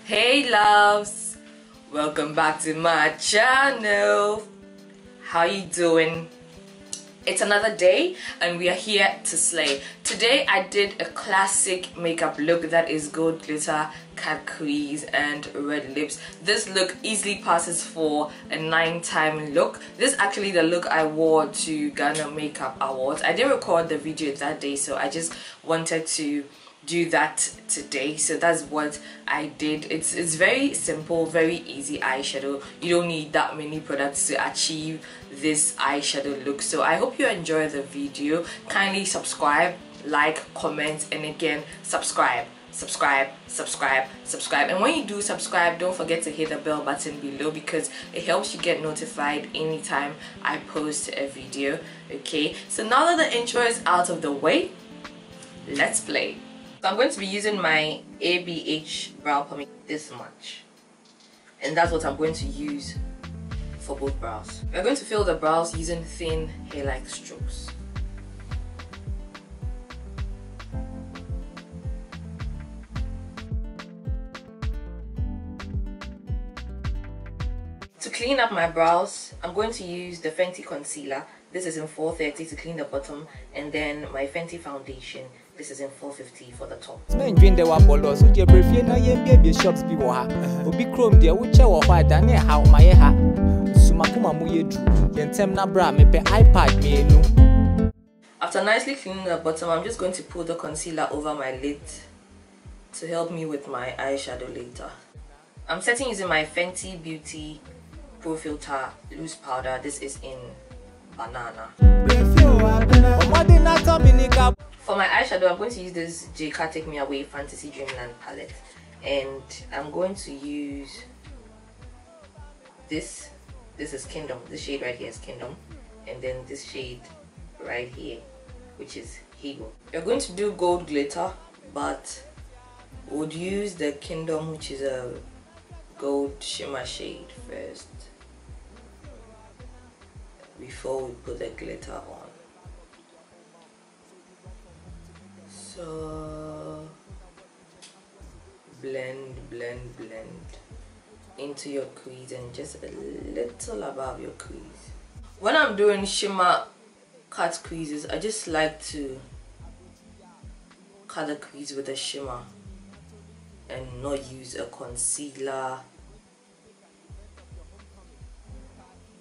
Hey loves, welcome back to my channel. How you doing? It's another day and we are here to slay. Today I did a classic makeup look that is gold glitter, cat crease and red lips. This look easily passes for a 9-time look. This is actually the look I wore to Ghana Makeup Awards. I didn't record the video that day, so I just wanted to do that today, so that's what I did. It's very simple, very easy eyeshadow. You don't need that many products to achieve this eyeshadow look. So I hope you enjoy the video. Kindly subscribe, like, comment, and again subscribe, and when you do subscribe, don't forget to hit the bell button below because it helps you get notified anytime I post a video. Okay, so now that the intro is out of the way, let's play. So I'm going to be using my ABH brow pomade, this much, and that's what I'm going to use for both brows. We're going to fill the brows using thin hair-like strokes. To clean up my brows, I'm going to use the Fenty concealer. This is in 430 to clean the bottom, and then my Fenty foundation. This is in 450 for the top. After nicely cleaning the bottom, I'm just going to put the concealer over my lid to help me with my eyeshadow later. I'm setting using my Fenty Beauty profilt'r loose powder. This is in banana. For my eyeshadow, I'm going to use this JK Take Me Away Fantasy Dreamland palette, and I'm going to use this. This is Kingdom. This shade right here is Kingdom, and then this shade right here, which is Hego. You're going to do gold glitter, but would use the Kingdom, which is a gold shimmer shade first before we put the glitter on. So blend into your crease and just a little above your crease. When I'm doing shimmer cut creases, I just like to cut the crease with a shimmer and not use a concealer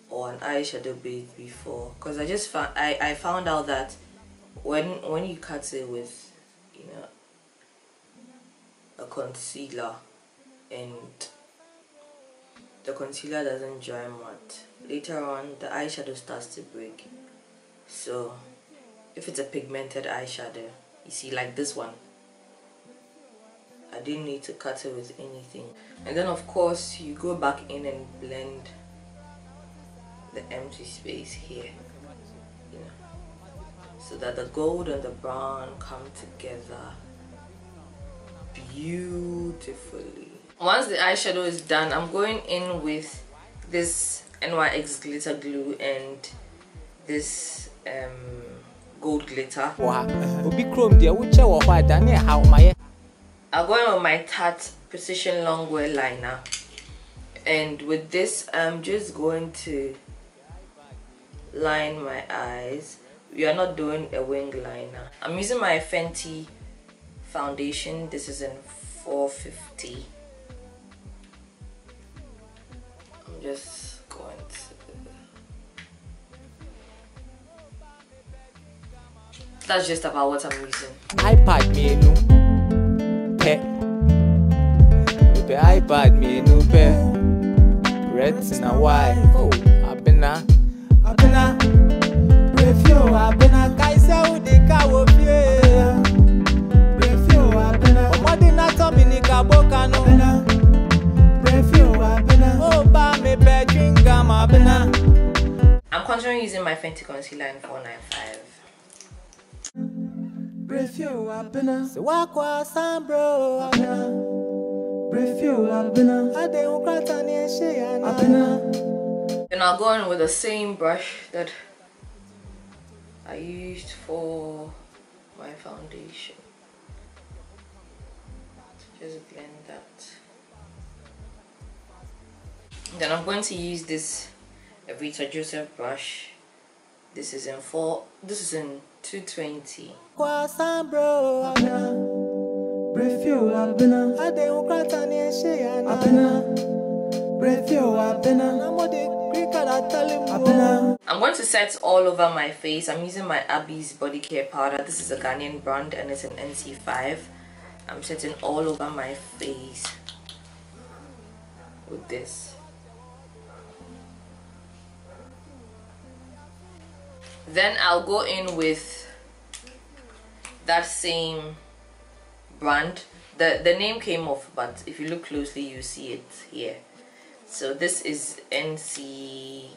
or an eyeshadow base before, because I just found I found out that when you cut it with a concealer and the concealer doesn't dry matte, later on the eyeshadow starts to break. So if it's a pigmented eyeshadow, you see, like this one, I didn't need to cut it with anything. And then of course you go back in and blend the empty space here, so that the gold and the brown come together beautifully. Once the eyeshadow is done, I'm going in with this NYX glitter glue and this gold glitter. I'll go in with my Tarte Precision Longwear liner, and with this I'm just going to line my eyes. We are not doing a wing liner. I'm using my Fenty foundation. This is in 450. I'm just going to... That's just about what I'm using. iPad menu pet. iPad menu pet. Retina why? Oh, I've been I'm considering using my Fenty concealer in 495. Then I'll go in with the same brush that I used for my foundation. Just blend that. Then I'm going to use this Vita Joseph brush. This is in 220. I'm going to set all over my face. I'm using my Abby's body care powder. This is a Ghanaian brand and it's an NC5. I'm setting all over my face with this. Then I'll go in with that same brand. The name came off, but if you look closely you see it here. So this is NC.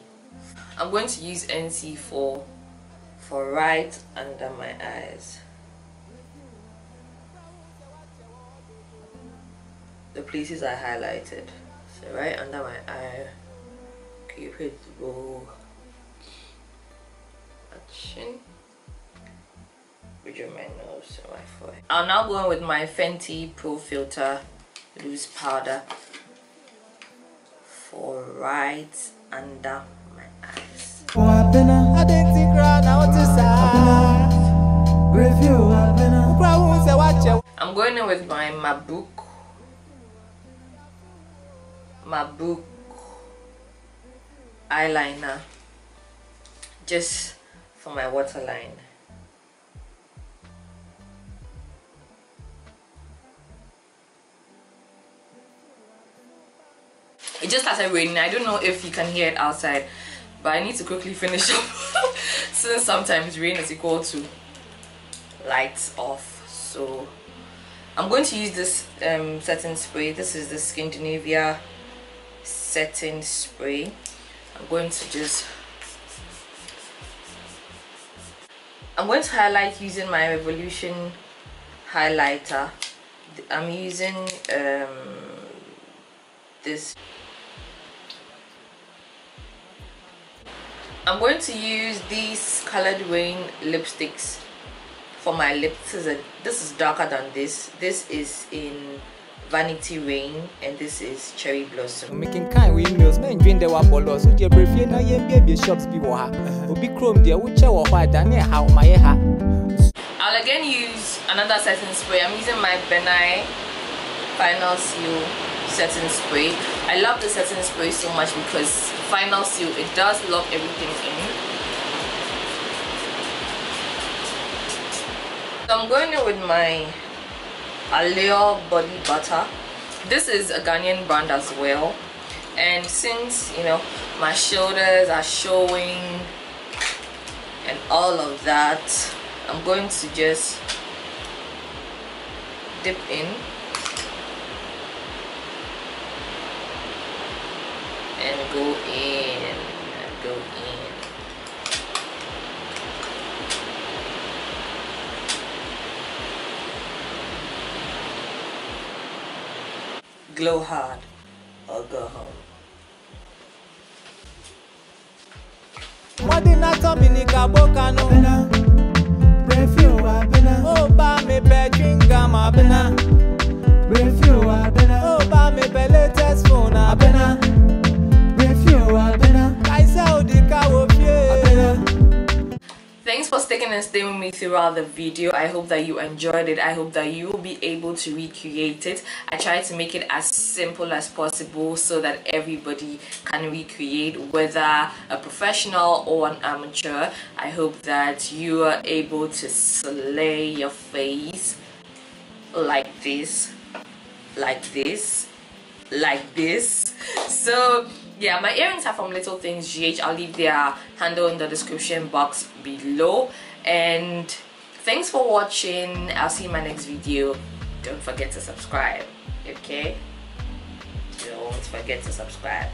I'm going to use NC4 for right under my eyes, the places I highlighted. So right under my eye, Cupid bow action, bridge of my nose and my forehead. I'll now go in with my Fenty Pro Filter loose powder for right under my eyes. I'm going in with my Mabuk eyeliner just for my waterline. It just started raining. I don't know if you can hear it outside, but I need to quickly finish up since sometimes rain is equal to lights off. So I'm going to use this setting spray. This is the Scandinavia setting spray. I'm going to highlight using my Revolution highlighter. I'm using this. I'm going to use these colored Raine lipsticks for my lips. This is darker than this. This is in Vanity Raine and this is Cherry Blossom. Making kind with meals, men drink the wabolos. Would you brief na yen baby shops be wa? Obi chrome dear, which are white and how my ha. I'll again use another setting spray. I'm using my Ebony Final Seal setting spray. I love the setting spray so much because Final Seal, it does lock everything in. So I'm going in with my Allure body butter. This is a Ghanaian brand as well, and since you know my shoulders are showing and all of that, I'm going to just dip in and go in and go in. Glow hard or go home. Thanks for sticking and staying with me throughout the video. I hope that you enjoyed it. I hope that you will be able to recreate it. I tried to make it as simple as possible so that everybody can recreate, whether a professional or an amateur. I hope that you are able to slay your face like this, like this, like this. So yeah, my earrings are from Little Things GH. I'll leave their handle in the description box below. And thanks for watching. I'll see you in my next video. Don't forget to subscribe, okay? Don't forget to subscribe.